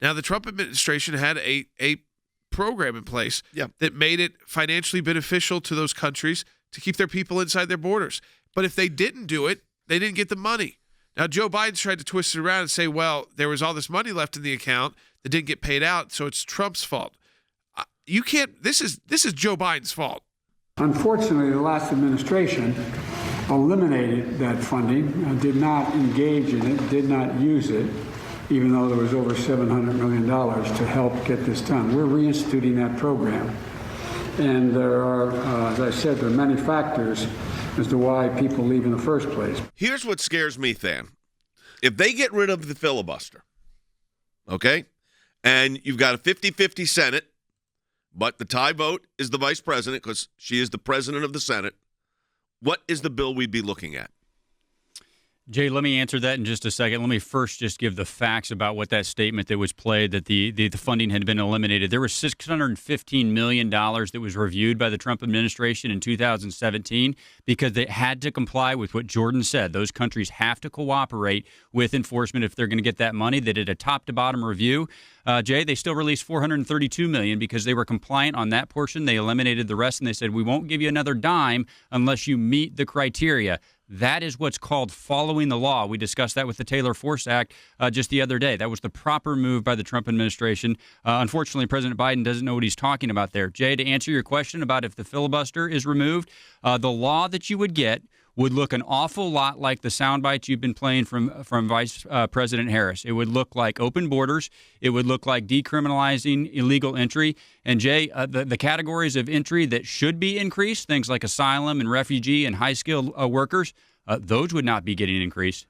Now, the Trump administration had a program in place that made it financially beneficial to those countries to keep their people inside their borders. But if they didn't do it, they didn't get the money. Now, Joe Biden's tried to twist it around and say, well, there was all this money left in the account that didn't get paid out, so it's Trump's fault. You can't. This is Joe Biden's fault. Unfortunately, the last administration eliminated that funding, did not engage in it, did not use it, even though there was over $700 million to help get this done. We're reinstituting that program. And there are, as I said, there are many factors as to why people leave in the first place. Here's what scares me, Than. If they get rid of the filibuster, okay, and you've got a 50-50 Senate, but the tie vote is the vice president because she is the president of the Senate, what is the bill we'd be looking at? Jay, let me answer that in just a second. Let me first just give the facts about what that statement that was played, that the funding had been eliminated. There was $615 million that was reviewed by the Trump administration in 2017 because they had to comply with what Jordan said. Those countries have to cooperate with enforcement if they're going to get that money. They did a top-to-bottom review. Jay, they still released $432 million because they were compliant on that portion. They eliminated the rest, and they said, we won't give you another dime unless you meet the criteria. That is what's called following the law. We discussed that with the Taylor Force Act just the other day. That was the proper move by the Trump administration. Unfortunately, President Biden doesn't know what he's talking about there. Jay, to answer your question about if the filibuster is removed, the law that you would get would look an awful lot like the sound bites you've been playing from Vice President Harris. It would look like open borders. It would look like decriminalizing illegal entry. And, Jay, the categories of entry that should be increased, things like asylum and refugee and high-skilled workers, those would not be getting increased.